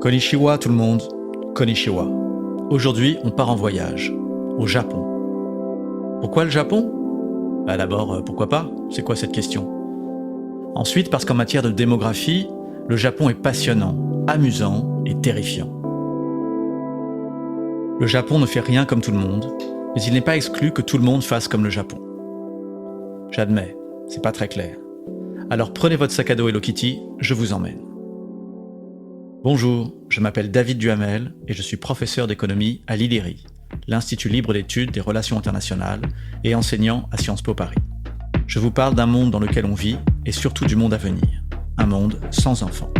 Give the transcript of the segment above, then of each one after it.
Konnichiwa tout le monde, Konnichiwa. Aujourd'hui, on part en voyage, au Japon. Pourquoi le Japon ? D'abord, pourquoi pas ? C'est quoi cette question ? Ensuite, parce qu'en matière de démographie, le Japon est passionnant, amusant et terrifiant. Le Japon ne fait rien comme tout le monde, mais il n'est pas exclu que tout le monde fasse comme le Japon. J'admets, c'est pas très clair. Alors prenez votre sac à dos Hello Kitty, je vous emmène. Bonjour, je m'appelle David Duhamel et je suis professeur d'économie à l'ILIRI, l'Institut libre d'études des relations internationales, et enseignant à Sciences Po Paris. Je vous parle d'un monde dans lequel on vit et surtout du monde à venir, un monde sans enfants.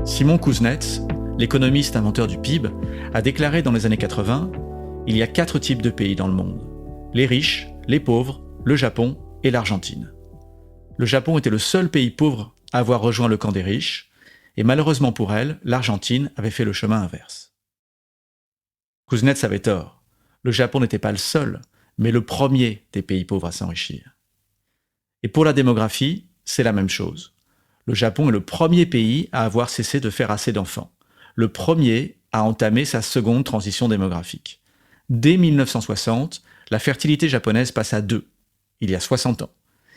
Simon Kuznets, l'économiste inventeur du PIB, a déclaré dans les années 80 « Il y a 4 types de pays dans le monde. Les riches, les pauvres, le Japon et l'Argentine. » Le Japon était le seul pays pauvre à avoir rejoint le camp des riches, et malheureusement pour elle, l'Argentine avait fait le chemin inverse. Kuznets avait tort. Le Japon n'était pas le seul, mais le premier des pays pauvres à s'enrichir. Et pour la démographie, c'est la même chose. Le Japon est le premier pays à avoir cessé de faire assez d'enfants. Le premier à entamer sa seconde transition démographique. Dès 1960, la fertilité japonaise passe à 2, il y a 60 ans.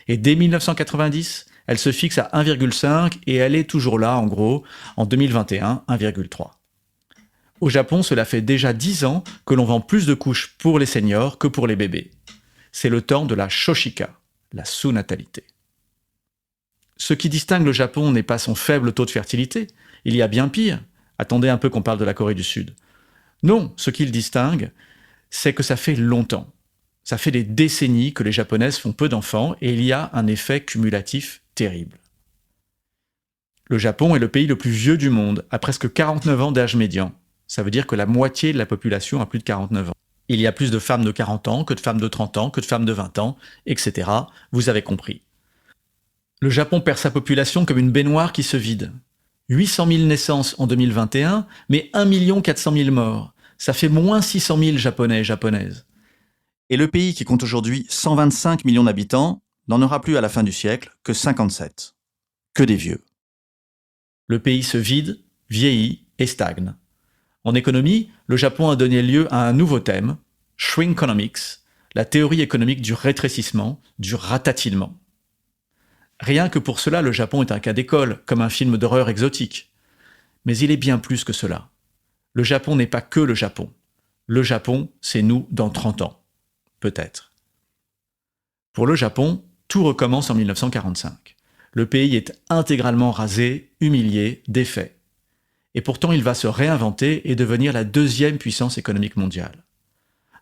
Et dès 1990, elle se fixe à 1,5 et elle est toujours là, en gros, en 2021, 1,3. Au Japon, cela fait déjà 10 ans que l'on vend plus de couches pour les seniors que pour les bébés. C'est le temps de la shoshika, la sous-natalité. Ce qui distingue le Japon n'est pas son faible taux de fertilité, il y a bien pire. Attendez un peu qu'on parle de la Corée du Sud. Non, ce qui le distingue, c'est que ça fait longtemps. Ça fait des décennies que les Japonaises font peu d'enfants et il y a un effet cumulatif terrible. Le Japon est le pays le plus vieux du monde, à presque 49 ans d'âge médian. Ça veut dire que la moitié de la population a plus de 49 ans. Il y a plus de femmes de 40 ans que de femmes de 30 ans, que de femmes de 20 ans, etc. Vous avez compris. Le Japon perd sa population comme une baignoire qui se vide. 800 000 naissances en 2021, mais 1 400 000 morts. Ça fait moins 600 000 Japonais et Japonaises. Et le pays qui compte aujourd'hui 125 millions d'habitants n'en aura plus à la fin du siècle que 57. Que des vieux. Le pays se vide, vieillit et stagne. En économie, le Japon a donné lieu à un nouveau thème, Shrinkonomics, la théorie économique du rétrécissement, du ratatinement. Rien que pour cela, le Japon est un cas d'école, comme un film d'horreur exotique. Mais il est bien plus que cela. Le Japon n'est pas que le Japon. Le Japon, c'est nous dans 30 ans. Peut-être. Pour le Japon, tout recommence en 1945. Le pays est intégralement rasé, humilié, défait. Et pourtant, il va se réinventer et devenir la deuxième puissance économique mondiale.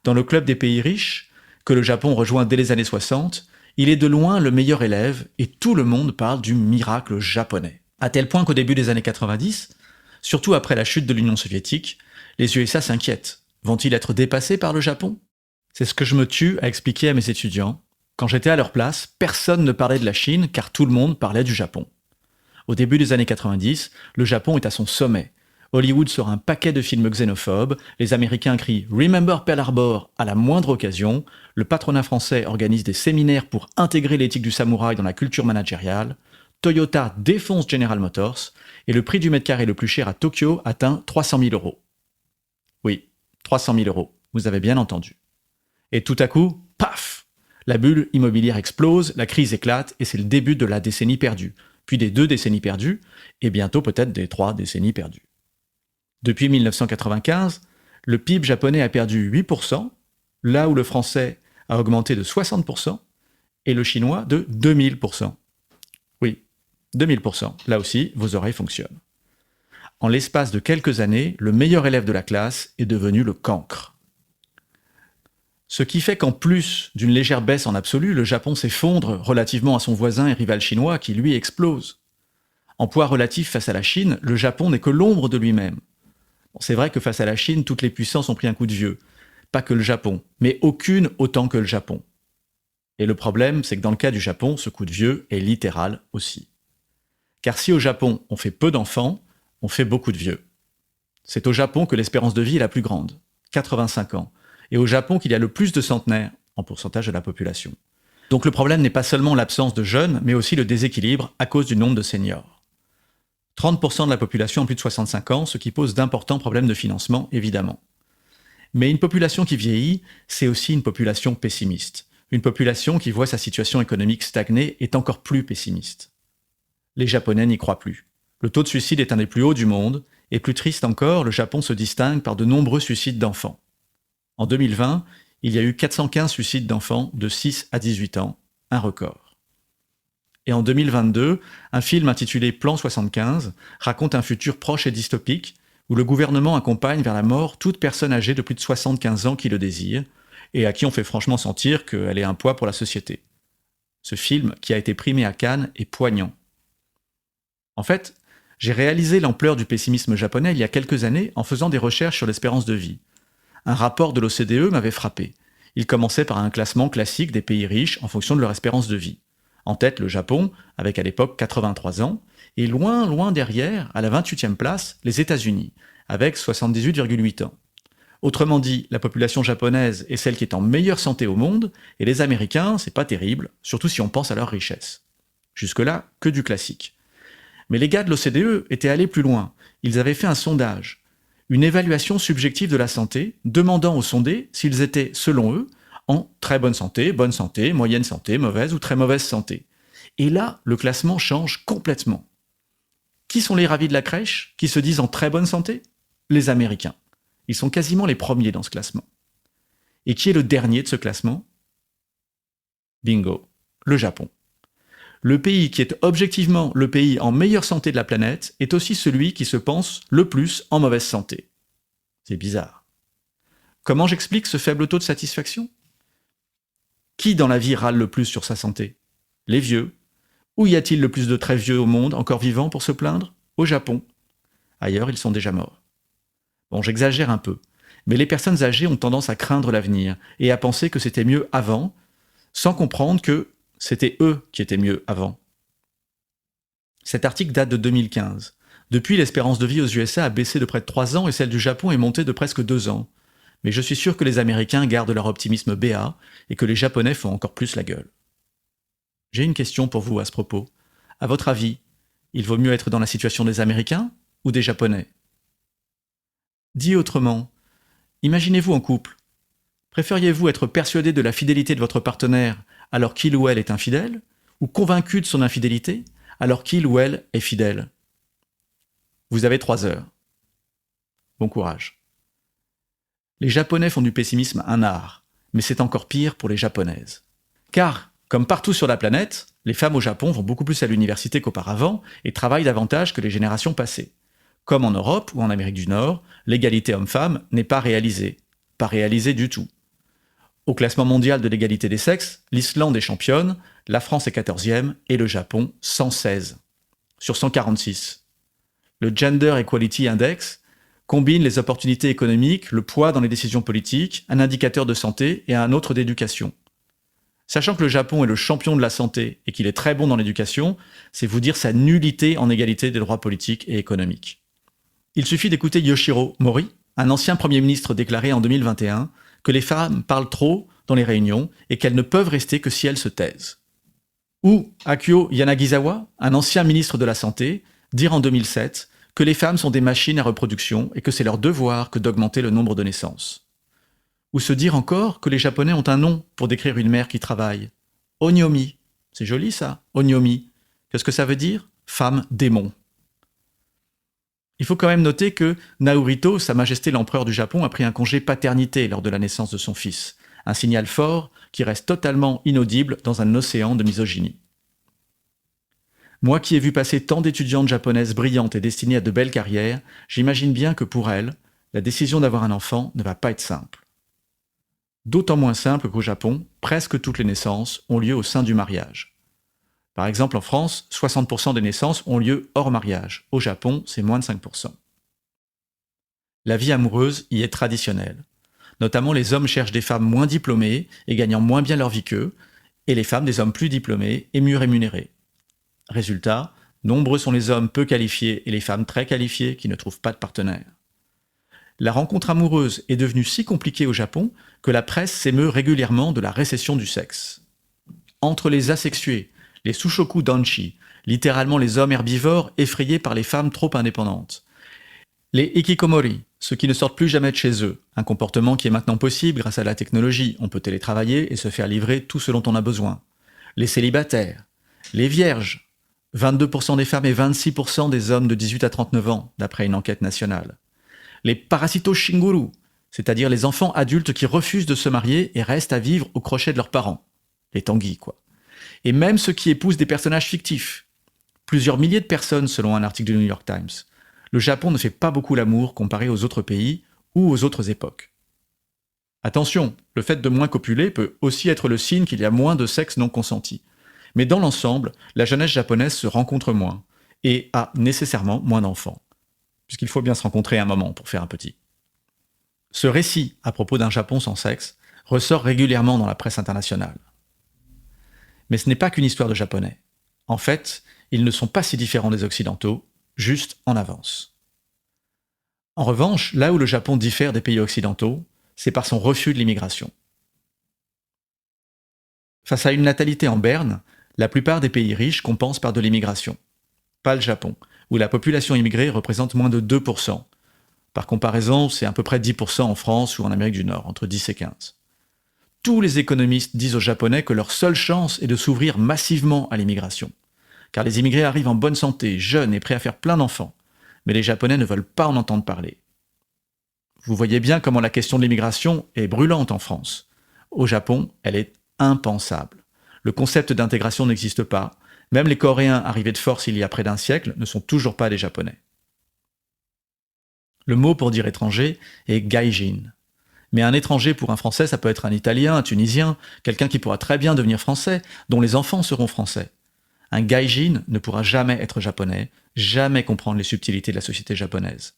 Dans le club des pays riches, que le Japon rejoint dès les années 60, il est de loin le meilleur élève et tout le monde parle du miracle japonais. À tel point qu'au début des années 90, surtout après la chute de l'Union soviétique, les USA s'inquiètent. Vont-ils être dépassés par le Japon ? C'est ce que je me tue à expliquer à mes étudiants. Quand j'étais à leur place, personne ne parlait de la Chine car tout le monde parlait du Japon. Au début des années 90, le Japon est à son sommet. Hollywood sort un paquet de films xénophobes, les Américains crient « Remember Pearl Harbor » à la moindre occasion, le patronat français organise des séminaires pour intégrer l'éthique du samouraï dans la culture managériale, Toyota défonce General Motors, et le prix du mètre carré le plus cher à Tokyo atteint 300 000 €. Oui, 300 000 €, vous avez bien entendu. Et tout à coup, paf ! La bulle immobilière explose, la crise éclate et c'est le début de la décennie perdue, puis des 2 décennies perdues, et bientôt peut-être des 3 décennies perdues. Depuis 1995, le PIB japonais a perdu 8%, là où le français a augmenté de 60%, et le chinois de 2000%. Oui, 2000%, là aussi, vos oreilles fonctionnent. En l'espace de quelques années, le meilleur élève de la classe est devenu le cancre. Ce qui fait qu'en plus d'une légère baisse en absolu, le Japon s'effondre relativement à son voisin et rival chinois qui, lui, explose. En poids relatif face à la Chine, le Japon n'est que l'ombre de lui-même. Bon, c'est vrai que face à la Chine, toutes les puissances ont pris un coup de vieux. Pas que le Japon, mais aucune autant que le Japon. Et le problème, c'est que dans le cas du Japon, ce coup de vieux est littéral aussi. Car si au Japon, on fait peu d'enfants, on fait beaucoup de vieux. C'est au Japon que l'espérance de vie est la plus grande, 85 ans. et au Japon qu'il y a le plus de centenaires en pourcentage de la population. Donc le problème n'est pas seulement l'absence de jeunes, mais aussi le déséquilibre à cause du nombre de seniors. 30% de la population a plus de 65 ans, ce qui pose d'importants problèmes de financement, évidemment. Mais une population qui vieillit, c'est aussi une population pessimiste. Une population qui voit sa situation économique stagner est encore plus pessimiste. Les Japonais n'y croient plus. Le taux de suicide est un des plus hauts du monde, et plus triste encore, le Japon se distingue par de nombreux suicides d'enfants. En 2020, il y a eu 415 suicides d'enfants de 6 à 18 ans, un record. Et en 2022, un film intitulé Plan 75 raconte un futur proche et dystopique où le gouvernement accompagne vers la mort toute personne âgée de plus de 75 ans qui le désire et à qui on fait franchement sentir qu'elle est un poids pour la société. Ce film, qui a été primé à Cannes, est poignant. En fait, j'ai réalisé l'ampleur du pessimisme japonais il y a quelques années en faisant des recherches sur l'espérance de vie. Un rapport de l'OCDE m'avait frappé. Il commençait par un classement classique des pays riches en fonction de leur espérance de vie. En tête, le Japon, avec à l'époque 83 ans, et loin, loin derrière, à la 28e place, les États-Unis, avec 78,8 ans. Autrement dit, la population japonaise est celle qui est en meilleure santé au monde, et les Américains, c'est pas terrible, surtout si on pense à leur richesse. Jusque-là, que du classique. Mais les gars de l'OCDE étaient allés plus loin. Ils avaient fait un sondage, une évaluation subjective de la santé, demandant aux sondés s'ils étaient, selon eux, en très bonne santé, moyenne santé, mauvaise ou très mauvaise santé. Et là, le classement change complètement. Qui sont les ravis de la crèche, qui se disent en très bonne santé ? Les Américains. Ils sont quasiment les premiers dans ce classement. Et qui est le dernier de ce classement ? Bingo, le Japon. Le pays qui est objectivement le pays en meilleure santé de la planète est aussi celui qui se pense le plus en mauvaise santé. C'est bizarre. Comment j'explique ce faible taux de satisfaction ? Qui dans la vie râle le plus sur sa santé ? Les vieux. Où y a-t-il le plus de très vieux au monde encore vivants pour se plaindre ? Au Japon. Ailleurs, ils sont déjà morts. Bon, j'exagère un peu, mais les personnes âgées ont tendance à craindre l'avenir et à penser que c'était mieux avant, sans comprendre que c'était eux qui étaient mieux avant. Cet article date de 2015. Depuis, l'espérance de vie aux USA a baissé de près de 3 ans et celle du Japon est montée de presque 2 ans. Mais je suis sûr que les Américains gardent leur optimisme béat et que les Japonais font encore plus la gueule. J'ai une question pour vous à ce propos. À votre avis, il vaut mieux être dans la situation des Américains ou des Japonais ? Dit autrement, imaginez-vous en couple. Préfériez-vous être persuadé de la fidélité de votre partenaire alors qu'il ou elle est infidèle, ou convaincu de son infidélité alors qu'il ou elle est fidèle ? Vous avez 3 heures. Bon courage. Les Japonais font du pessimisme un art, mais c'est encore pire pour les Japonaises. Car, comme partout sur la planète, les femmes au Japon vont beaucoup plus à l'université qu'auparavant et travaillent davantage que les générations passées. Comme en Europe ou en Amérique du Nord, l'égalité homme-femme n'est pas réalisée du tout. Au classement mondial de l'égalité des sexes, l'Islande est championne, la France est 14e et le Japon 116 sur 146. Le Gender Equality Index combine les opportunités économiques, le poids dans les décisions politiques, un indicateur de santé et un autre d'éducation. Sachant que le Japon est le champion de la santé et qu'il est très bon dans l'éducation, c'est vous dire sa nullité en égalité des droits politiques et économiques. Il suffit d'écouter Yoshiro Mori, un ancien Premier ministre déclaré en 2021 que les femmes parlent trop dans les réunions et qu'elles ne peuvent rester que si elles se taisent. Ou Akio Yanagisawa, un ancien ministre de la Santé, dire en 2007 que les femmes sont des machines à reproduction et que c'est leur devoir que d'augmenter le nombre de naissances. Ou se dire encore que les Japonais ont un nom pour décrire une mère qui travaille. Onyomi. C'est joli ça, onyomi. Qu'est-ce que ça veut dire ? Femme démon. Il faut quand même noter que Naruhito, Sa Majesté l'Empereur du Japon, a pris un congé paternité lors de la naissance de son fils. Un signal fort qui reste totalement inaudible dans un océan de misogynie. Moi qui ai vu passer tant d'étudiantes japonaises brillantes et destinées à de belles carrières, j'imagine bien que pour elles, la décision d'avoir un enfant ne va pas être simple. D'autant moins simple qu'au Japon, presque toutes les naissances ont lieu au sein du mariage. Par exemple, en France, 60% des naissances ont lieu hors mariage. Au Japon, c'est moins de 5%. La vie amoureuse y est traditionnelle. Notamment, les hommes cherchent des femmes moins diplômées et gagnant moins bien leur vie qu'eux, et les femmes des hommes plus diplômés et mieux rémunérés. Résultat, nombreux sont les hommes peu qualifiés et les femmes très qualifiées qui ne trouvent pas de partenaire. la rencontre amoureuse est devenue si compliquée au Japon que la presse s'émeut régulièrement de la récession du sexe. Entre les asexués, les sushoku danshi, littéralement les hommes herbivores effrayés par les femmes trop indépendantes, les hikikomori, ceux qui ne sortent plus jamais de chez eux, un comportement qui est maintenant possible grâce à la technologie, on peut télétravailler et se faire livrer tout ce dont on a besoin, les célibataires, les vierges, 22% des femmes et 26% des hommes de 18 à 39 ans, d'après une enquête nationale. Les parasito shinguru, c'est-à-dire les enfants adultes qui refusent de se marier et restent à vivre au crochet de leurs parents. Les tanguis, quoi. Et même ceux qui épousent des personnages fictifs. Plusieurs milliers de personnes, selon un article du New York Times. Le Japon ne fait pas beaucoup l'amour comparé aux autres pays ou aux autres époques. Attention, le fait de moins copuler peut aussi être le signe qu'il y a moins de sexe non consenti. Mais dans l'ensemble, la jeunesse japonaise se rencontre moins et a nécessairement moins d'enfants. Puisqu'il faut bien se rencontrer un moment pour faire un petit. Ce récit à propos d'un Japon sans sexe ressort régulièrement dans la presse internationale. Mais ce n'est pas qu'une histoire de Japonais. En fait, ils ne sont pas si différents des Occidentaux, juste en avance. En revanche, là où le Japon diffère des pays occidentaux, c'est par son refus de l'immigration. Face à une natalité en berne, la plupart des pays riches compensent par de l'immigration. Pas le Japon, où la population immigrée représente moins de 2%. Par comparaison, c'est à peu près 10% en France ou en Amérique du Nord, entre 10 et 15. Tous les économistes disent aux Japonais que leur seule chance est de s'ouvrir massivement à l'immigration. Car les immigrés arrivent en bonne santé, jeunes et prêts à faire plein d'enfants. Mais les Japonais ne veulent pas en entendre parler. Vous voyez bien comment la question de l'immigration est brûlante en France. Au Japon, elle est impensable. Le concept d'intégration n'existe pas. Même les Coréens arrivés de force il y a près d'un siècle ne sont toujours pas des Japonais. Le mot pour dire étranger est gaijin. Mais un étranger pour un Français, ça peut être un Italien, un Tunisien, quelqu'un qui pourra très bien devenir français, dont les enfants seront français. Un gaijin ne pourra jamais être japonais, jamais comprendre les subtilités de la société japonaise.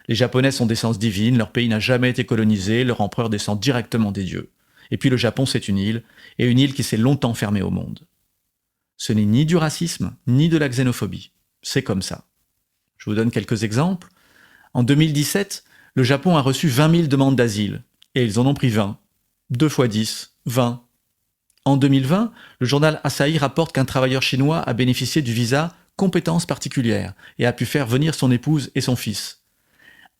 Les Japonais sont d'essence divine, leur pays n'a jamais été colonisé, leur empereur descend directement des dieux. Et puis le Japon, c'est une île, et une île qui s'est longtemps fermée au monde. Ce n'est ni du racisme, ni de la xénophobie. C'est comme ça. Je vous donne quelques exemples. En 2017, le Japon a reçu 20 000 demandes d'asile, et ils en ont pris 20. 2 fois 10, 20. En 2020, le journal Asahi rapporte qu'un travailleur chinois a bénéficié du visa « compétences particulières » et a pu faire venir son épouse et son fils.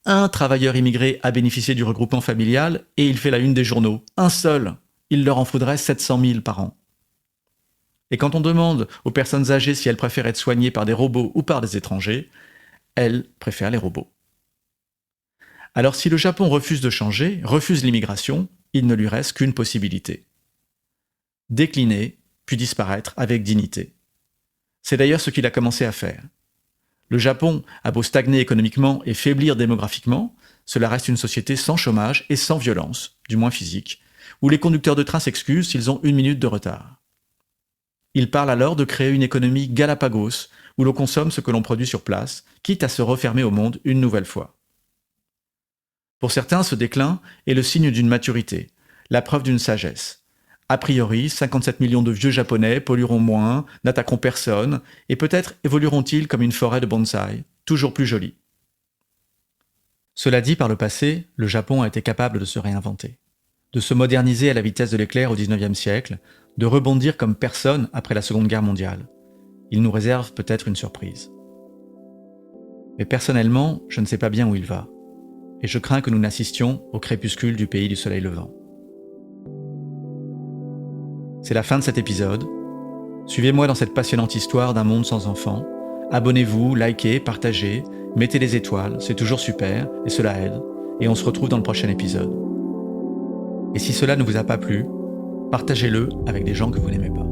Un travailleur immigré a bénéficié du regroupement familial et il fait la une des journaux. Un seul. Il leur en faudrait 700 000 par an. Et quand on demande aux personnes âgées si elles préfèrent être soignées par des robots ou par des étrangers, elles préfèrent les robots. Alors si le Japon refuse de changer, refuse l'immigration, il ne lui reste qu'une possibilité. Décliner, puis disparaître avec dignité. C'est d'ailleurs ce qu'il a commencé à faire. Le Japon a beau stagner économiquement et faiblir démographiquement, cela reste une société sans chômage et sans violence, du moins physique, où les conducteurs de train s'excusent s'ils ont 1 minute de retard. Il parle alors de créer une économie Galapagos, où l'on consomme ce que l'on produit sur place, quitte à se refermer au monde une nouvelle fois. Pour certains, ce déclin est le signe d'une maturité, la preuve d'une sagesse. A priori, 57 millions de vieux japonais pollueront moins, n'attaqueront personne, et peut-être évolueront-ils comme une forêt de bonsaï, toujours plus jolie. Cela dit, par le passé, le Japon a été capable de se réinventer, de se moderniser à la vitesse de l'éclair au XIXe siècle, de rebondir comme personne après la Seconde Guerre mondiale. Il nous réserve peut-être une surprise. Mais personnellement, je ne sais pas bien où il va, et je crains que nous n'assistions au crépuscule du pays du soleil levant. C'est la fin de cet épisode. Suivez-moi dans cette passionnante histoire d'un monde sans enfants. Abonnez-vous, likez, partagez, mettez des étoiles, c'est toujours super, et cela aide. Et on se retrouve dans le prochain épisode. Et si cela ne vous a pas plu, partagez-le avec des gens que vous n'aimez pas.